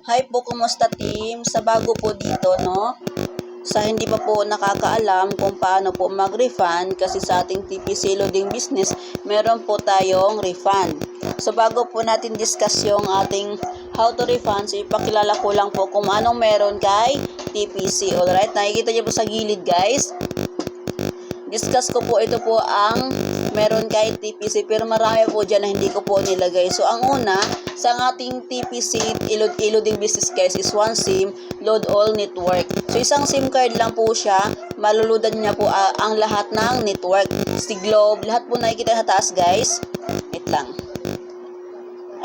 Hi po, kumusta team? Sa bago po dito, no? Sa hindi pa po nakakaalam kung paano po mag-refund kasi sa ating TPC loading business, meron po tayong refund. So bago po natin discuss yung ating how to refund, so ipakilala ko lang po kung anong meron kay TPC. Alright, nakikita niyo po sa gilid guys. Discuss ko po ito po ang meron kay TPC pero marami po dyan na hindi ko po nilagay. So ang una, sa ating TPC loading business guys is one SIM load all network. So isang SIM card lang po siya, maluludan niya po ang lahat ng network. Si Globe, lahat po nakikita sa taas guys. Wait lang.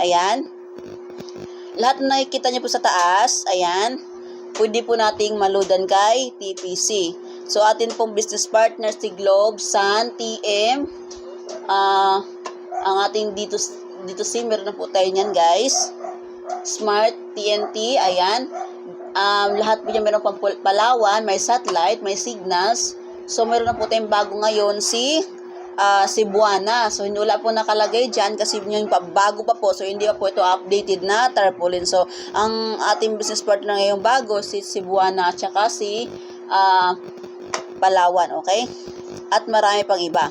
Ayan. Lahat na nakikita niyo po sa taas, ayan. Pwede po nating maludan kay TPC. So, atin pong business partners, si Globe, Sun, TM, ang ating dito SIM, meron na po tayo niyan, guys. Smart, TNT, ayan. Lahat po niya meron pang Palawan, may satellite, may signals. So, meron na po tayong bago ngayon, si Buana. So, hindi wala po nakalagay dyan kasi yung bago pa po. So, hindi pa po ito updated na tarpaulin. So, ang ating business partner ngayong bago, si Buana at saka si Palawan, okay? At marami pang iba.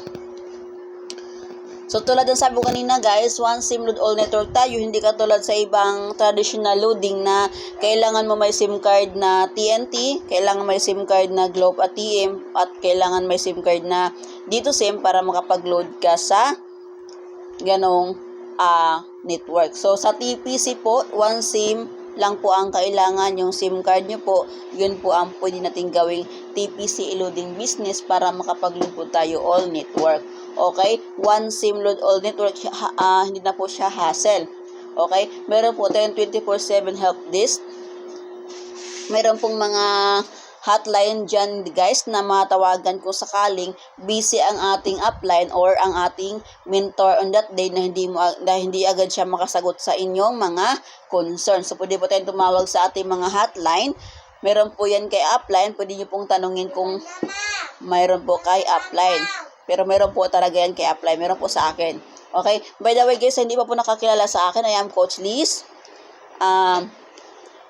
So, tulad ng sabi ko kanina guys, one SIM load all network tayo. Hindi katulad sa ibang traditional loading na kailangan mo may SIM card na TNT, kailangan may SIM card na Globe at TM, at kailangan may SIM card na dito SIM para makapag-load ka sa ganong network. So, sa TPC po, one SIM lang po ang kailangan, yung SIM card nyo po, yun po ang pwede natin gawing TPC loading business para makapag-load po tayo all network. Okay? One SIM load all network, hindi na po siya hassle. Okay? Meron po tayong 24/7 help desk. Meron pong mga hotline dyan guys na matawagan kung sakaling busy ang ating upline or ang ating mentor on that day na hindi agad siya makasagot sa inyong mga concern. So, pwede po tayong tumawag sa ating mga hotline. Meron po yan kay upline. Pwede nyo pong tanungin kung mayroon po kay upline. Pero meron po talaga yan kay upline. Meron po sa akin. Okay? By the way guys, hindi pa po nakakilala sa akin. I am Coach Liz.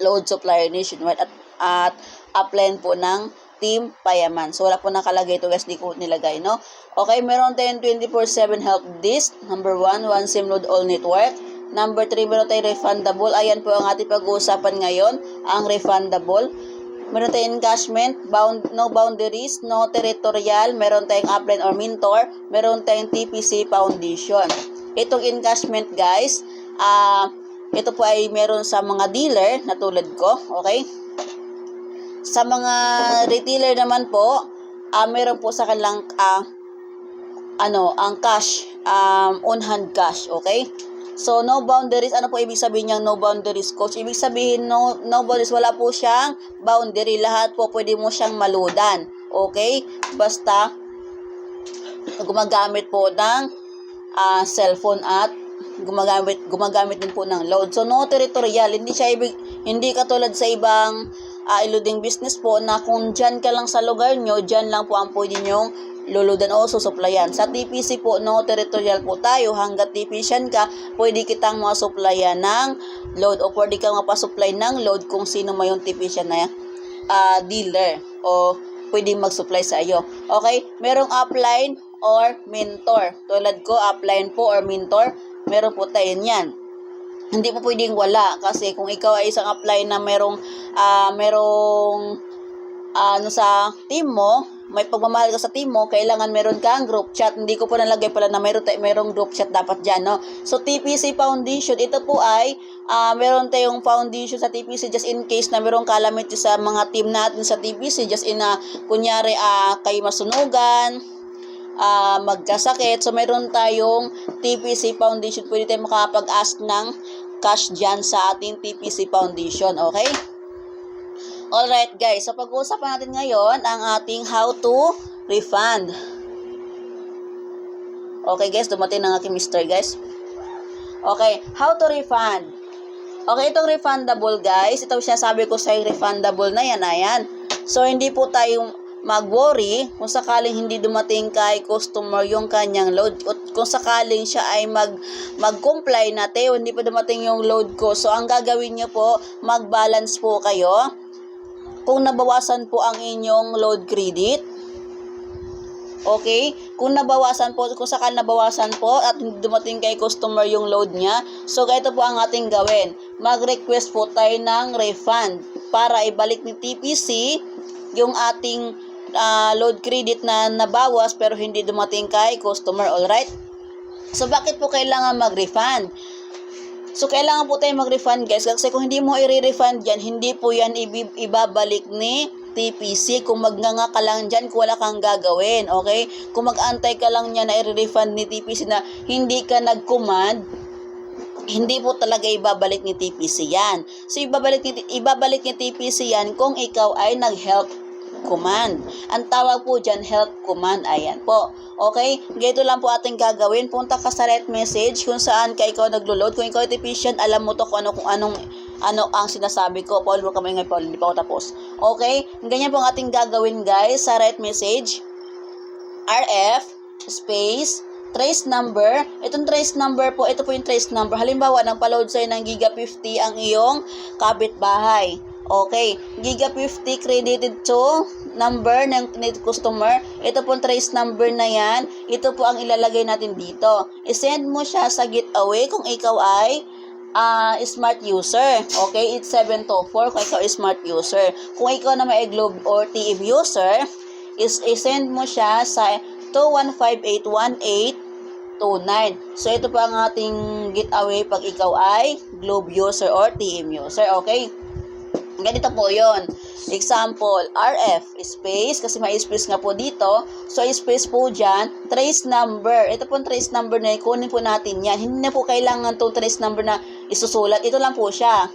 Load Supplier Nationwide at upline po ng Team Payaman. So, wala po nakalagay ito guys, di ko nilagay, no? Okay, meron tayong 24/7 help desk. Number 1, one SIM load all network. Number 3, meron tayong refundable. Ayan po ang ating pag-uusapan ngayon, ang refundable. Meron tayong encashment, no boundaries, no territorial, meron tayong upline or mentor, meron tayong TPC foundation. Itong encashment guys, ito po ay meron sa mga dealer na tulad ko, okay? Sa mga retailer naman po, meron po sa kanilang ang cash, on-hand cash, okay? So, no boundaries, ano po ibig sabihin niyang no boundaries, coach? Ibig sabihin, no boundaries, wala po siyang boundary, lahat po pwede mo siyang maludan, okay? Basta, gumagamit po ng cellphone at gumagamit din po ng load. So, no territorial, hindi katulad sa ibang loading business po na kung dyan ka lang sa lugar nyo, dyan lang po ang pwede nyong luludan o susuplayan. Sa TPC po, no territorial po tayo. Hanggat TPCan ka, pwede kitang masuplayan ng load o pwede kang mapasupply ng load kung sino may yung TPCan na dealer o pwede mag-supply sa iyo. Okay? Merong upline or mentor. Tulad ko, upline po or mentor, meron po tayo niyan. Hindi po pwedeng wala kasi kung ikaw ay isang upline na merong sa team mo, may pagmamahal ka sa team mo, kailangan meron kang group chat. Hindi ko po nalagay pala na merong group chat dapat dyan, no? So, TPC Foundation, ito po ay meron tayong foundation sa TPC just in case na merong calamity sa mga team natin sa TPC, just in kunyari kayo masunugan, magkasakit. So, meron tayong TPC Foundation. Pwede tayong makapag-ask ng cash dyan sa ating TPC Foundation. Okay? Alright guys. So, pag-uusapan natin ngayon ang ating how to refund. Okay guys. Dumating ng aking mister guys. Okay. How to refund. Okay. Itong refundable guys. Ito siya sabi ko sa refundable na yan. Ayan. So, hindi po tayo mag-worry kung sakaling hindi dumating kay customer yung kanyang load. Kung sakaling siya ay mag-comply na, Teo, hindi pa dumating yung load ko. So, ang gagawin nyo po, mag-balance po kayo. Kung nabawasan po ang inyong load credit, okay? Kung nabawasan po, kung sakal nabawasan po at hindi dumating kay customer yung load niya, so ganito po ang ating gawin. Mag-request po tayo ng refund para ibalik ni TPC yung ating load credit na nabawas pero hindi dumating kay customer, alright? So, bakit po kailangan mag-refund? So, kailangan po tayo mag-refund, guys, kasi kung hindi mo i-refund yan, hindi po yan ibabalik ni TPC. Kung magnganga ka lang dyan, kung wala kang gagawin, okay? Kung mag-antay ka lang niya na i-refund ni TPC na hindi ka nag-command, hindi po talaga ibabalik ni TPC yan. So, ibabalik ni TPC yan kung ikaw ay nag-help command. Ang tawag po dyan, help command. Ayan po. Okay? Ganito lang po ating gagawin. Punta ka sa red message kung saan ka ikaw naglo-load. Kung ikaw ay technician, alam mo to kung anong ang sinasabi ko. Paul, huwag ka maingay, Paul. Hindi pa ako tapos. Okay? Ganyan po ang ating gagawin, guys, sa red message. RF space trace number. Itong trace number po, ito po yung trace number. Halimbawa, nang pa-load sa'yo ng Giga 50 ang iyong kapitbahay. Okay, Giga 50 credited to number ng customer. Ito po trace number na yan. Ito po ang ilalagay natin dito. I-send mo siya sa Getaway kung ikaw ay smart user. Okay, it's 724 kung ikaw ay smart user. Kung ikaw na may Globe or TM user, i-send mo siya sa 2158189. So, ito po ang ating Getaway pag ikaw ay Globe user or TM user. Okay? Ganito po yon. Example, RF space, kasi may space nga po dito. So, space po dyan, trace number. Ito po trace number na ikunin po natin yan. Hindi na po kailangan itong trace number na isusulat. Ito lang po siya.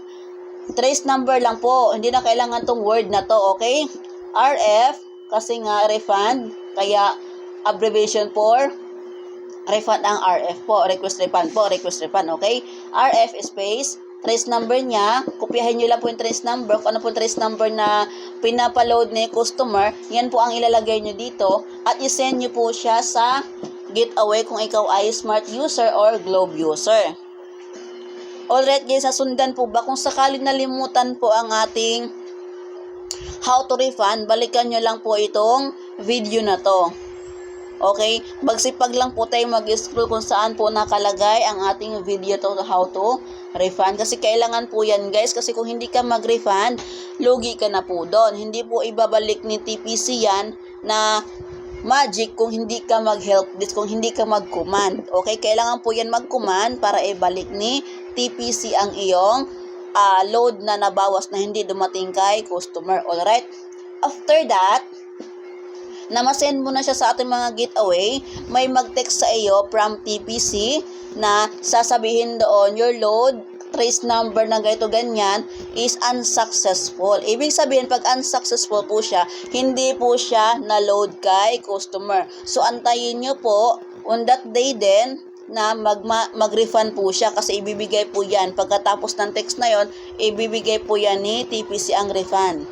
Trace number lang po. Hindi na kailangan itong word na to, okay? RF, kasi nga refund, kaya abbreviation for refund ang RF po. Request refund po. Request refund, okay? RF space, trace number niya, kopyahin nyo lang po yung trace number, kung ano po trace number na pinapaload ni customer, yan po ang ilalagay nyo dito, at isend nyo po siya sa Getaway kung ikaw ay smart user or Globe user. Alright guys, sundan po ba? Kung sakaling nalimutan po ang ating how to refund, balikan nyo lang po itong video na to. Okay? Magsipag lang po tayo mag-scroll kung saan po nakalagay ang ating video to how to refund. Kasi kailangan po yan, guys. Kasi kung hindi ka mag-refund, lugi ka na po doon. Hindi po ibabalik ni TPC yan na magic kung hindi ka mag-help desk, kung hindi ka mag-command. Okay? Kailangan po yan mag-command para ibalik ni TPC ang iyong load na nabawas na hindi dumating kay customer. Alright? After that, na masend mo na siya sa ating mga Getaway, may mag-text sa iyo from TPC na sasabihin doon, your load trace number na ganito ganyan is unsuccessful. Ibig sabihin, pag unsuccessful po siya, hindi po siya na-load kay customer. So, antayin nyo po on that day din na mag-refund po siya kasi ibibigay po yan. Pagkatapos ng text na yon, ibibigay po yan ni TPC ang refund.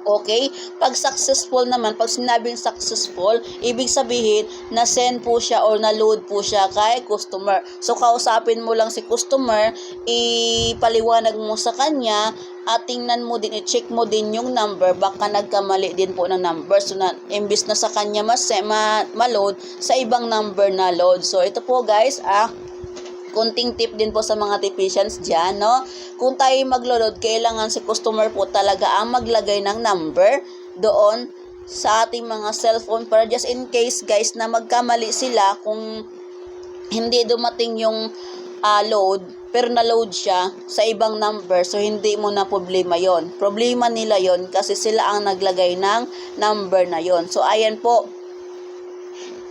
Okay? Pag successful naman, pag sinabing successful, ibig sabihin, na-send po siya or na-load po siya kay customer. So, kausapin mo lang si customer, ipaliwanag mo sa kanya, at tingnan mo din, i-check mo din yung number, baka nagkamali din po ng number. So, imbis na sa kanya ma-load, sa ibang number na load. So, ito po guys, kunting tip din po sa mga technicians dyan, no? Kung tayo maglo-load, kailangan si customer po talaga ang maglagay ng number doon sa ating mga cellphone para just in case, guys, na magkamali sila kung hindi dumating yung load, pero na-load siya sa ibang number, so hindi mo na problema yon. Problema nila yon kasi sila ang naglagay ng number na yon. So, ayan po.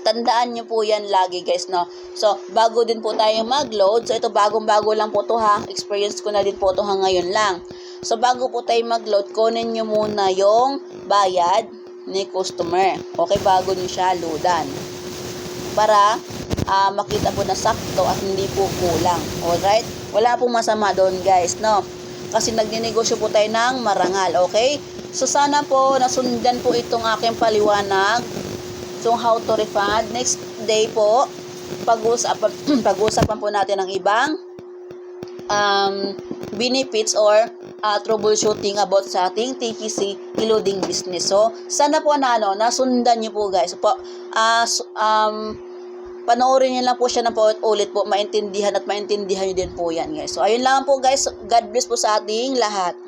Tandaan nyo po yan lagi, guys, no? So, bago din po tayo mag-load. So, ito bagong-bago lang po to, ha? Experience ko na din po to, ha? Ngayon lang. So, bago po tayo mag-load, kunin nyo muna yung bayad ni customer. Okay, bago nyo siya loadan. Para makita po na sakto at hindi po kulang. Alright? Wala pong masama doon, guys, no? kasi nagninegosyo po tayo ng marangal, okay? So sana po nasundan po itong aking paliwanag. So how to refund. Next day po, pag-uusapan po natin ng ibang benefits or troubleshooting about sa ating TPC e-loading business. So, sana po nasundan nyo po guys. Po, panoorin nyo lang po siya ng paulit-ulit po, maintindihan nyo din po yan guys. So, ayun lang po guys. God bless po sa ating lahat.